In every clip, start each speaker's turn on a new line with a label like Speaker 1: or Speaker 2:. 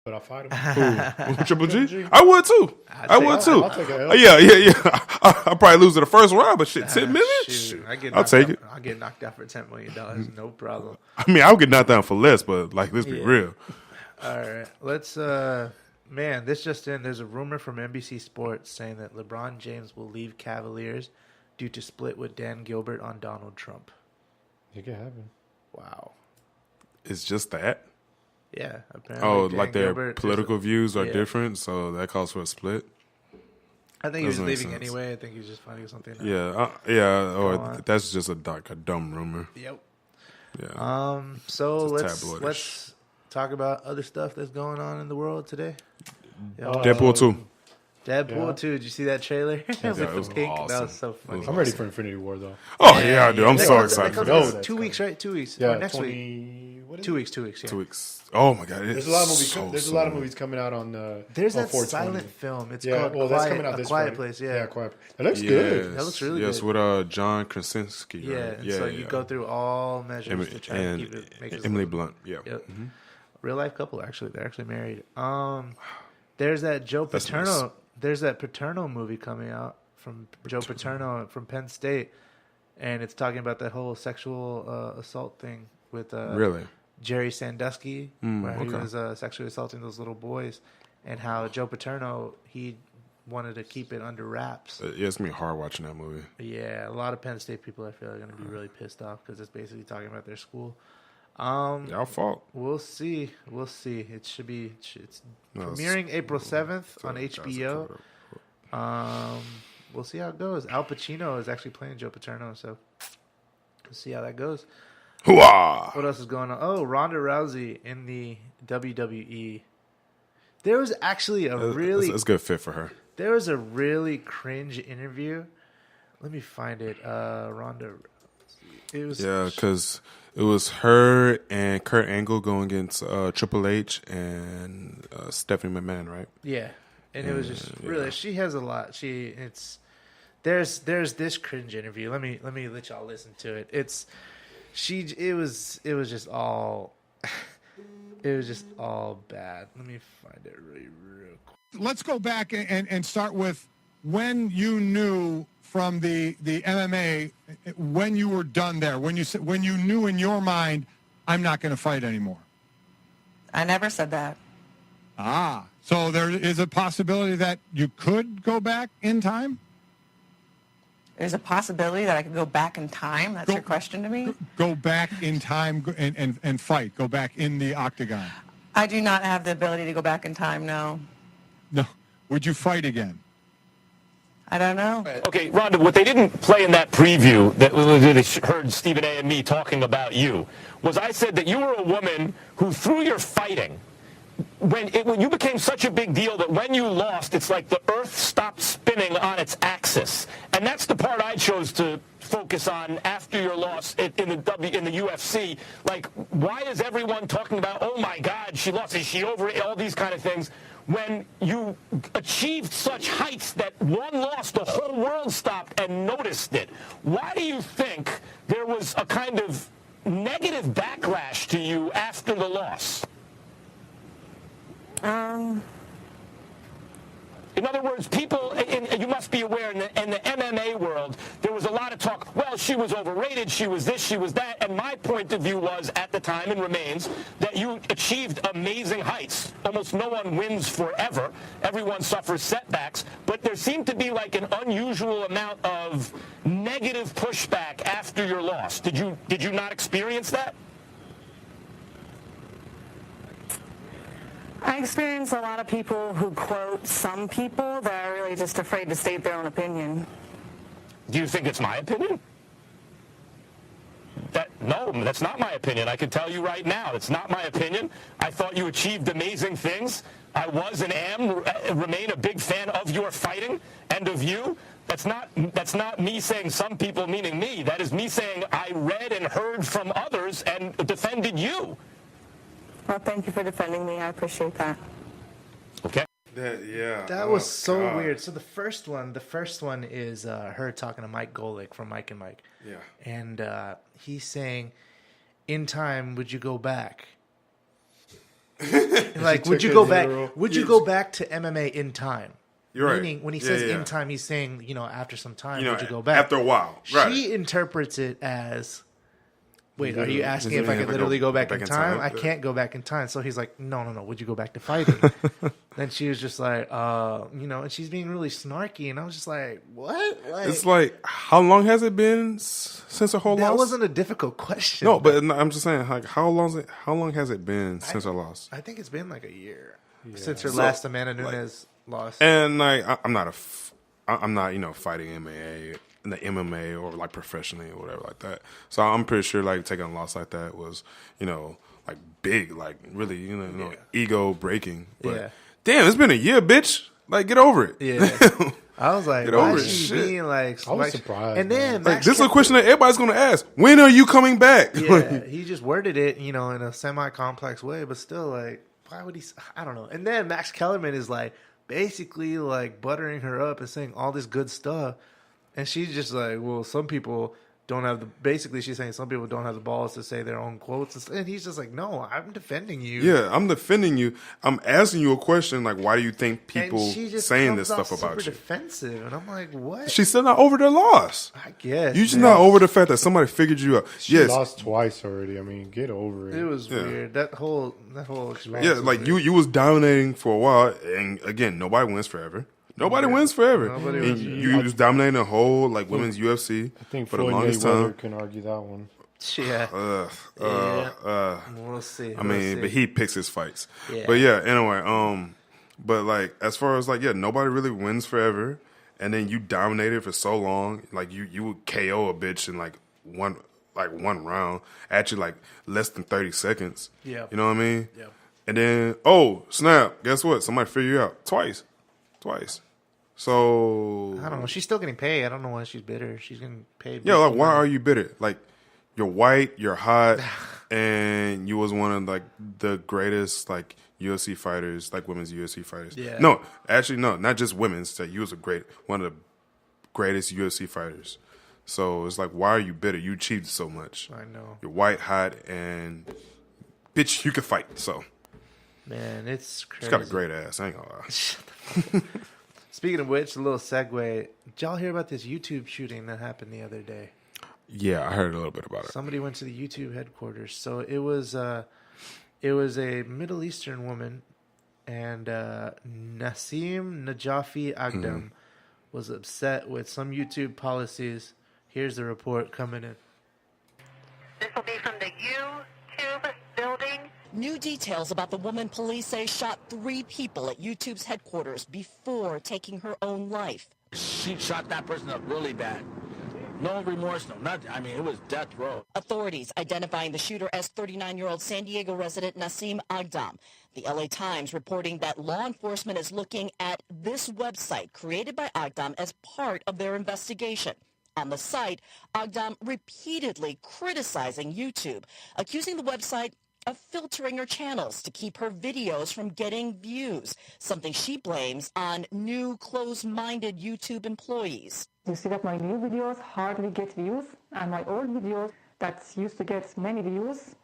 Speaker 1: But I fight him.
Speaker 2: Who? Triple G?
Speaker 1: G.
Speaker 2: I would too. I would too.
Speaker 1: I'll take a L.
Speaker 2: Yeah. I'll probably lose in the first round, but shit, 10 million?
Speaker 3: Shoot,
Speaker 2: I'll take it.
Speaker 3: I'll get knocked out for $10 million. No problem.
Speaker 2: I mean, I'll get knocked down for less, but like, let's be real.
Speaker 3: All right, let's. Man, this just in. There's a rumor from NBC Sports saying that LeBron James will leave Cavaliers due to split with Dan Gilbert on Donald Trump.
Speaker 1: It can happen.
Speaker 3: Wow.
Speaker 2: It's just that.
Speaker 3: Yeah. Apparently
Speaker 2: Oh,
Speaker 3: Dan
Speaker 2: like their
Speaker 3: Gilbert
Speaker 2: political views are
Speaker 3: yeah.
Speaker 2: different, so that calls for a split.
Speaker 3: I think he was
Speaker 2: Doesn't make
Speaker 3: leaving
Speaker 2: sense.
Speaker 3: anyway. I think he's just finding something.
Speaker 2: Or
Speaker 3: on.
Speaker 2: that's just a dumb rumor.
Speaker 3: Yep.
Speaker 2: Yeah.
Speaker 3: So
Speaker 2: It's
Speaker 3: let's
Speaker 2: tabloidish.
Speaker 3: talk about other stuff that's going on in the world today.
Speaker 2: Deadpool 2.
Speaker 3: Deadpool 2. Did you see that trailer?
Speaker 2: it was
Speaker 3: Pink.
Speaker 2: awesome.
Speaker 3: That was so funny.
Speaker 1: I'm ready for Infinity War, though.
Speaker 2: Oh, yeah, I do. I'm
Speaker 3: That
Speaker 2: so
Speaker 3: comes-
Speaker 2: excited
Speaker 3: that
Speaker 2: for
Speaker 3: comes
Speaker 2: this.
Speaker 3: in
Speaker 1: That's
Speaker 3: 2 weeks, right? 2 weeks.
Speaker 1: Yeah,
Speaker 3: Or next week.
Speaker 1: 20. What is
Speaker 3: 2
Speaker 1: it?
Speaker 3: weeks. 2 weeks. Yeah.
Speaker 2: 2 weeks. Oh, my God.
Speaker 1: There's a lot of movies. There's a lot of movies coming out on.
Speaker 3: There's
Speaker 1: on
Speaker 3: that
Speaker 1: 420.
Speaker 3: silent film. It's
Speaker 1: Yeah,
Speaker 3: called
Speaker 1: well, that's coming out
Speaker 3: A
Speaker 1: this
Speaker 3: Quiet
Speaker 1: Friday.
Speaker 3: Place. Yeah.
Speaker 1: Quiet. That looks good.
Speaker 3: That looks really
Speaker 2: yes,
Speaker 3: good.
Speaker 2: with John Krasinski.
Speaker 3: Yeah.
Speaker 2: Right?
Speaker 3: And so you go through all measures
Speaker 2: Emily,
Speaker 3: to try to keep it. Make it
Speaker 2: Emily
Speaker 3: look-
Speaker 2: Blunt. Yeah.
Speaker 3: Yep. Real life couple. Actually, they're actually married. There's that Joe
Speaker 2: That's
Speaker 3: Paterno.
Speaker 2: nice.
Speaker 3: There's that Paterno movie coming out from Joe Paterno from Penn State, and it's talking about that whole sexual assault thing with
Speaker 2: Really?
Speaker 3: Jerry Sandusky, where he
Speaker 2: okay.
Speaker 3: was sexually assaulting those little boys, and how Joe Paterno, he wanted to keep it under wraps.
Speaker 2: Yeah, it's going to be hard watching that movie.
Speaker 3: Yeah, a lot of Penn State people I feel are going to be really pissed off because it's basically talking about their school.
Speaker 2: Y'all fault.
Speaker 3: We'll see. We'll see. It should be. It's
Speaker 2: No,
Speaker 3: premiering April 7th on
Speaker 2: Guys,
Speaker 3: HBO. We'll see how it goes. Al Pacino is actually playing Joe Paterno, so we'll see how that goes.
Speaker 2: Hooah!
Speaker 3: What else is going on? Oh, Ronda Rousey in the WWE. There was actually
Speaker 2: It's a good fit for her.
Speaker 3: there was a really cringe interview. Let me find it. Ronda Rousey. It was
Speaker 2: Yeah, because it was her and Kurt Angle going against Triple H and Stephanie McMahon, right?
Speaker 3: Yeah, and it was just really. She has a lot. There's this cringe interview. Let me let y'all listen to it. It was just all it was just all bad. Let me find it real quick.
Speaker 4: Let's go back and start with when you knew from the MMA when you were done there, when you knew in your mind, I'm not going to fight anymore.
Speaker 5: I never said that.
Speaker 4: So there is a possibility that you could go back in time?
Speaker 5: There's a possibility that I could go back in time. That's your question to me?
Speaker 4: Go back in time and fight. Go back in the octagon.
Speaker 5: I do not have the ability to go back in time, no.
Speaker 4: No. Would you fight again?
Speaker 5: I don't know.
Speaker 6: Okay, Rhonda, what they didn't play in that preview that they heard Stephen A. and me talking about you was I said that you were a woman who, through your fighting, when you became such a big deal that when you lost, it's like the earth stopped spinning on its axis. And that's the part I chose to focus on after your loss in the UFC. Like, why is everyone talking about, oh, my God, she lost, is she over it, all these kind of things, when you achieved such heights that one loss, the whole world stopped and noticed it? Why do you think there was a kind of negative backlash to you after the loss? In other words, people, and you must be aware, in the MMA world, there was a lot of talk, well, she was overrated, she was this, she was that, and my point of view was, at the time, and remains, that you achieved amazing heights. Almost no one wins forever. Everyone suffers setbacks, but there seemed to be like an unusual amount of negative pushback after your loss. Did you not experience that?
Speaker 5: I experience a lot of people who quote some people that are really just afraid to state their own opinion.
Speaker 6: Do you think it's my opinion? No, that's not my opinion. I can tell you right now, it's not my opinion. I thought you achieved amazing things. I was and remain a big fan of your fighting and of you. That's not me saying some people, meaning me. That is me saying I read and heard from others and defended you.
Speaker 5: Well, thank you for defending me. I appreciate that.
Speaker 6: Okay.
Speaker 3: That was so weird. So the first one is her talking to Mike Golick from Mike and Mike.
Speaker 2: Yeah.
Speaker 3: And he's saying, in time, would you go back? Like, would
Speaker 1: took
Speaker 3: you
Speaker 1: it
Speaker 3: go back?
Speaker 1: literal.
Speaker 3: Would you go back to MMA in time?
Speaker 2: You're right.
Speaker 3: Meaning, when he
Speaker 2: Yeah,
Speaker 3: says
Speaker 2: yeah.
Speaker 3: in time, he's saying, after some time,
Speaker 2: You know,
Speaker 3: would you go back?
Speaker 2: after a while. Right.
Speaker 3: She interprets it as, wait, are you asking
Speaker 2: Does
Speaker 3: if
Speaker 2: it
Speaker 3: I
Speaker 2: mean
Speaker 3: could
Speaker 2: if I
Speaker 3: literally
Speaker 2: go
Speaker 3: go back
Speaker 2: back
Speaker 3: in
Speaker 2: in
Speaker 3: time?
Speaker 2: time?
Speaker 3: I can't go back in time. So he's like, no. Would you go back to fighting? Then she was just like, and she's being really snarky. And I was just like, what? Like,
Speaker 2: It's like, how long has it been since her whole
Speaker 3: that
Speaker 2: loss?
Speaker 3: wasn't a difficult question.
Speaker 2: No, but I'm just saying, like, how long has it been since her loss?
Speaker 3: I think it's been like a year since her last Amanda Nunes loss.
Speaker 2: And like, I'm not fighting MMA in the MMA or like professionally or whatever like that. So I'm pretty sure like taking a loss like that was, like big, like really, ego breaking. But
Speaker 3: Yeah.
Speaker 2: damn, it's been a year, bitch. Like, get over it.
Speaker 3: Yeah. I was like,
Speaker 2: Get
Speaker 3: why
Speaker 2: over
Speaker 3: is
Speaker 2: it,
Speaker 3: she
Speaker 2: shit.
Speaker 3: being like...
Speaker 1: I was surprised,
Speaker 3: And then
Speaker 2: Like,
Speaker 3: Max
Speaker 2: this is a
Speaker 3: kept-
Speaker 2: question that everybody's going to ask. When are you coming back?
Speaker 3: Yeah, he just worded it, in a semi-complex way, but still, like, why would he... I don't know. And then Max Kellerman is, like, basically, like, buttering her up and saying all this good stuff. And she's just like, well, some people don't have the... Basically, she's saying some people don't have the balls to say their own quotes. And he's just like, no, I'm defending you.
Speaker 2: Yeah, I'm defending you. I'm asking you a question, like, why do you think
Speaker 3: And
Speaker 2: people
Speaker 3: she just
Speaker 2: saying
Speaker 3: comes
Speaker 2: this
Speaker 3: off
Speaker 2: stuff about
Speaker 3: super
Speaker 2: you?
Speaker 3: defensive. And I'm like, what?
Speaker 2: She's still not over their loss.
Speaker 3: I guess.
Speaker 2: You just
Speaker 3: man.
Speaker 2: not over the fact that somebody figured you out.
Speaker 1: She
Speaker 2: Yes.
Speaker 1: lost twice already. I mean, get over it.
Speaker 3: It was
Speaker 2: Yeah.
Speaker 3: weird. That whole experience.
Speaker 2: Yeah,
Speaker 3: was
Speaker 2: like
Speaker 3: weird.
Speaker 2: you was dominating for a while, and again, nobody wins forever. Nobody wins forever.
Speaker 3: Nobody
Speaker 2: And
Speaker 3: wins
Speaker 2: you was dominating the whole like women's UFC
Speaker 1: I think
Speaker 2: for the
Speaker 1: Floyd
Speaker 2: longest
Speaker 1: Mayweather
Speaker 2: time.
Speaker 1: can argue that one.
Speaker 3: Yeah. We'll see.
Speaker 2: I mean, but he picks his fights.
Speaker 3: Yeah.
Speaker 2: But yeah, anyway, but like as far as like nobody really wins forever, and then you dominated for so long, like you would KO a bitch in like one round, actually like less than 30 seconds.
Speaker 3: Yeah.
Speaker 2: You know what I mean?
Speaker 3: Yeah.
Speaker 2: And then snap! Guess what? Somebody figured you out twice. So
Speaker 3: I don't know. She's still getting paid. I don't know why she's bitter. She's getting paid.
Speaker 2: yeah, like why are you bitter? Like you're white, you're hot, and you was one of like the greatest like UFC fighters, like women's UFC fighters.
Speaker 3: Yeah.
Speaker 2: No, actually no, not just women's. That you was one of the greatest UFC fighters. So it's like, why are you bitter? You achieved so much.
Speaker 3: I know.
Speaker 2: You're white, hot, and bitch, you can fight. So
Speaker 3: Man, it's crazy.
Speaker 2: she's got a great ass. I ain't gonna lie.
Speaker 3: Speaking of which, a little segue. Did y'all hear about this YouTube shooting that happened the other day?
Speaker 2: Yeah, I heard a little bit about it.
Speaker 3: Somebody went to the YouTube headquarters. So it was a Middle Eastern woman, and Nassim Najafi Agdam was upset with some YouTube policies. Here's the report coming in.
Speaker 5: This will be from the YouTube building.
Speaker 7: New details about the woman police say shot 3 people at YouTube's headquarters before taking her own life.
Speaker 8: She shot that person up really bad. No remorse, no nothing. I mean, it was death row.
Speaker 7: Authorities identifying the shooter as 39-year-old San Diego resident Nassim Agdam. The LA Times reporting that law enforcement is looking at this website created by Agdam as part of their investigation. On the site, Agdam repeatedly criticizing YouTube, accusing the website of filtering her channels to keep her videos from getting views, something she blames on new closed-minded YouTube employees.
Speaker 9: You see that my new videos hardly get views, and my old videos that used to get many views,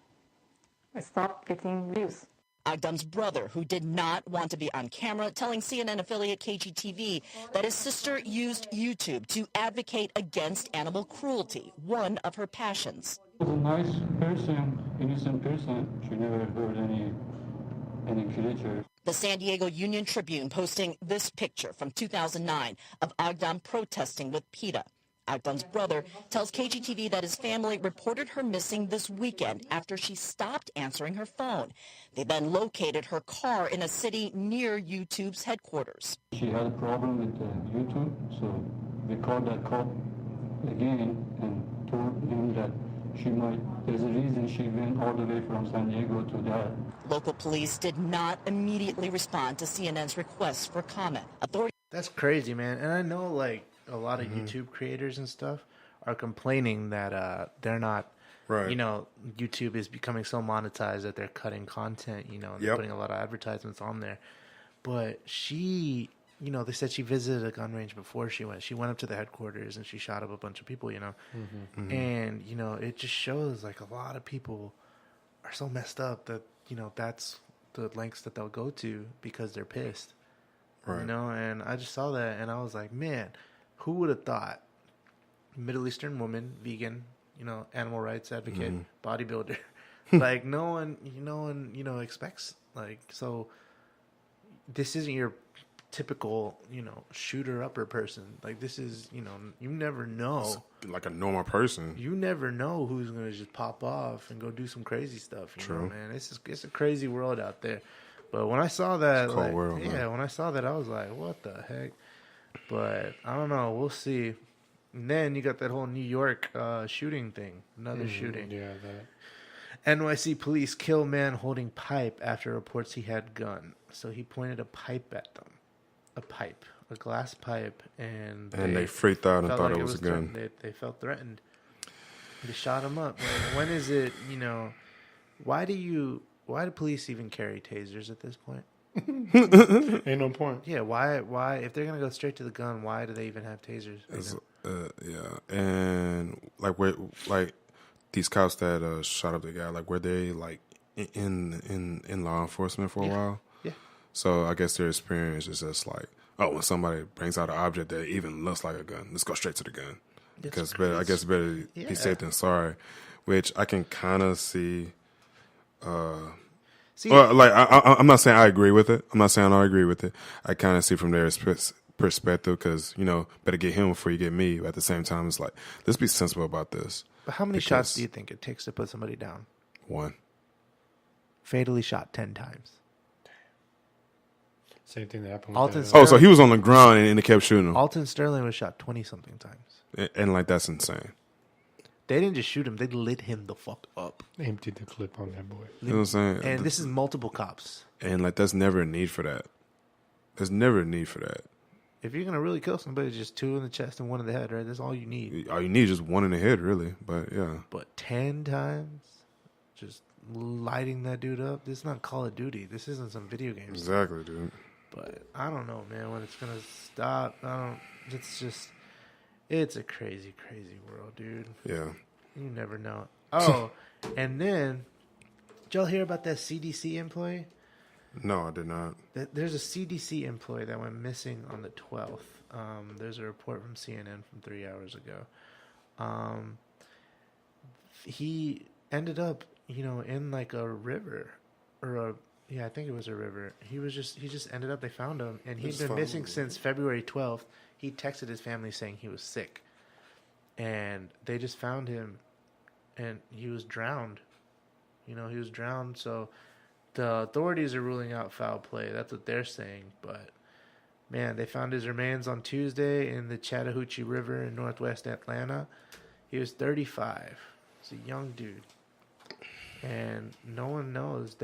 Speaker 9: I stopped getting views.
Speaker 7: Agdam's brother, who did not want to be on camera, telling CNN affiliate KGTV that his sister used YouTube to advocate against animal cruelty, one of her passions.
Speaker 9: She was a nice person, innocent person. She never hurt any creature.
Speaker 7: The San Diego Union Tribune posting this picture from 2009 of Agdam protesting with PETA. Agdam's brother tells KGTV that his family reported her missing this weekend after she stopped answering her phone. They then located her car in a city near YouTube's headquarters.
Speaker 9: She had a problem with YouTube, so we called that cop again and told him that there's a reason she went all the way from San Diego to that.
Speaker 7: Local police did not immediately respond to CNN's request for comment. Authorities.
Speaker 3: That's crazy, man. And I know, like, a lot of YouTube creators and stuff are complaining that they're not,
Speaker 2: Right.
Speaker 3: YouTube is becoming so monetized that they're cutting content, and they're
Speaker 2: Yep.
Speaker 3: putting a lot of advertisements on there. But she, they said she visited a gun range before she went. She went up to the headquarters and she shot up a bunch of people, And, it just shows, like, a lot of people are so messed up that, that's the lengths that they'll go to because they're pissed.
Speaker 2: Right.
Speaker 3: You know, and I just saw that and I was like, man, who would have thought? Middle Eastern woman, vegan, you know, animal rights advocate, bodybuilder. Like no one expects, like, so this isn't your typical, you know, shooter upper person. Like this is, you know, you never know.
Speaker 2: It's like a normal person.
Speaker 3: You never know who's gonna just pop off and go do some crazy stuff. You know, man, it's a crazy world out there. But when I saw that,
Speaker 2: It's a cold world,
Speaker 3: yeah,
Speaker 2: man.
Speaker 3: when I saw that, I was like, what the heck? But I don't know. We'll see. And then you got that whole New York shooting thing. Another shooting.
Speaker 1: Yeah, that.
Speaker 3: NYC police kill man holding pipe after reports he had gun. So he pointed a pipe at them. A glass pipe. And
Speaker 2: they freaked out and
Speaker 3: felt
Speaker 2: thought
Speaker 3: like
Speaker 2: it was a gun.
Speaker 3: They felt threatened. They shot him up. When is it, you know, why do police even carry tasers at this point?
Speaker 1: Ain't no point.
Speaker 3: Yeah, why if they're gonna go straight to the gun, why do they even have tasers?
Speaker 2: Yeah, and like these cops that shot up the guy, like were they like in law enforcement for a while?
Speaker 3: Yeah.
Speaker 2: So I guess their experience is just like, oh, when somebody brings out an object that even looks like a gun, let's go straight to the gun. Because I guess better be safe than sorry, which I can kind of see. Well, like I'm not saying I agree with it. I'm not saying I agree with it. I kind of see from their perspective because, you know, better get him before you get me. But at the same time, it's like, let's be sensible about this.
Speaker 3: But how many shots do you think it takes to put somebody down?
Speaker 2: One.
Speaker 3: Fatally shot 10 times.
Speaker 1: Same thing that happened with
Speaker 3: Alton
Speaker 1: that,
Speaker 2: Oh, so he was on the ground and they kept shooting him.
Speaker 3: Alton Sterling was shot 20-something times.
Speaker 2: And like, that's insane.
Speaker 3: They didn't just shoot him. They lit him the fuck up.
Speaker 1: emptied the clip on that boy.
Speaker 2: You know what I'm saying?
Speaker 3: And this is multiple cops.
Speaker 2: And like, there's never a need for that. There's never a need for that.
Speaker 3: If you're going to really kill somebody, just 2 in the chest and 1 in the head, right? That's all you need.
Speaker 2: All you need is just 1 in the head, really. But yeah.
Speaker 3: But 10 times? Just lighting that dude up? This is not Call of Duty. This isn't some video game.
Speaker 2: Exactly, dude.
Speaker 3: But I don't know, man, when it's going to stop. It's a crazy, crazy world, dude.
Speaker 2: Yeah.
Speaker 3: You never know. Oh, and then, did y'all hear about that CDC employee?
Speaker 2: No, I did not.
Speaker 3: There's a CDC employee that went missing on the 12th. There's a report from CNN from 3 hours ago. He ended up, you know, in like a river I think it was a river. He just ended up, they found him, and he'd been missing since February 12th. He texted his family saying he was sick, and they just found him, and he was drowned. You know, he was drowned, so the authorities are ruling out foul play. That's what they're saying, but man, they found his remains on Tuesday in the Chattahoochee River in northwest Atlanta. He was 35. He's a young dude. And no one knows.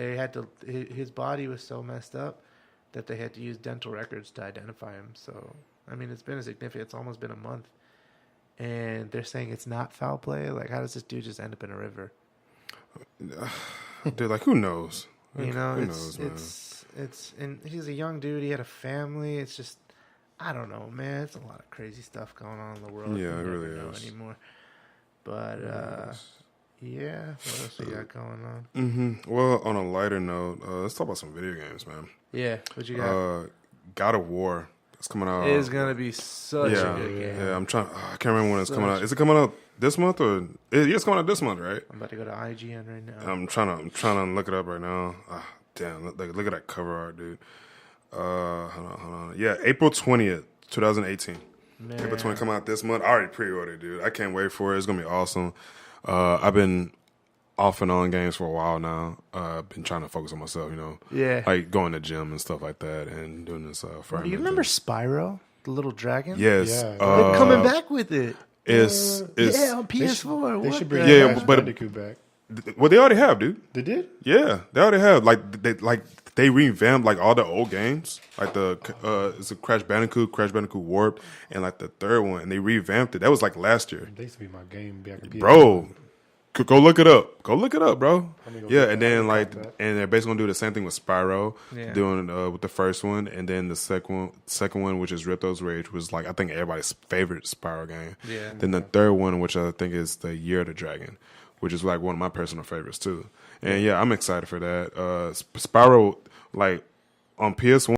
Speaker 3: His body was so messed up that they had to use dental records to identify him. So, I mean, it's almost been a month. And they're saying it's not foul play. Like, how does this dude just end up in a river?
Speaker 2: Dude, like, who knows?
Speaker 3: You know,
Speaker 2: who knows, man?
Speaker 3: and he's a young dude. He had a family. It's just, I don't know, man. It's a lot of crazy stuff going on in the world.
Speaker 2: Yeah, it
Speaker 3: You
Speaker 2: really
Speaker 3: never know
Speaker 2: is.
Speaker 3: anymore. But, yeah, what else we got going on?
Speaker 2: Mm-hmm. Well, on a lighter note, let's talk about some video games, man.
Speaker 3: Yeah, what you got?
Speaker 2: God of War. It's coming out.
Speaker 3: It is gonna be such a good game.
Speaker 2: Yeah, I can't remember when it's coming out. Is it coming out this month or? It's coming out this month, right?
Speaker 3: I'm about to go to IGN right now.
Speaker 2: I'm trying to look it up right now. Damn, look at that cover art, dude. Hold on. Yeah, April 20th, 2018.
Speaker 3: Man.
Speaker 2: April 20th coming out this month. I already pre-ordered, dude. I can't wait for it. It's gonna be awesome. I've been off and on games for a while now. I've been trying to focus on myself, you know.
Speaker 3: Yeah.
Speaker 2: Like going to gym and stuff like that and doing this.
Speaker 3: Do you remember Spyro, the little dragon?
Speaker 2: Yes.
Speaker 1: Yeah.
Speaker 3: They're coming back with it.
Speaker 2: It's
Speaker 3: on PS4.
Speaker 1: They
Speaker 3: What
Speaker 1: should
Speaker 3: the
Speaker 1: bring
Speaker 2: Yeah,
Speaker 1: Crash
Speaker 2: but-
Speaker 1: Bandicoot back.
Speaker 2: well, they already have, dude.
Speaker 1: They did?
Speaker 2: Yeah, they already have. They revamped like all the old games, like it's a Crash Bandicoot Warped, and like the third one, and they revamped it. That was like last year,
Speaker 1: They used to be my game back in PS4.
Speaker 2: bro. Go look it up. Go look it up, bro.
Speaker 1: Let me go
Speaker 2: Yeah,
Speaker 1: look
Speaker 2: and
Speaker 1: it up.
Speaker 2: then like,
Speaker 1: Got that.
Speaker 2: and they're basically gonna do the same thing with Spyro,
Speaker 3: Yeah.
Speaker 2: doing with the first one, and then the second one, which is Ripto's Rage, was like I think everybody's favorite Spyro game.
Speaker 3: Yeah.
Speaker 2: Then the third one, which I think is the Year of the Dragon, which is like one of my personal favorites too. And yeah, I'm excited for that. Spyro, like on PS1.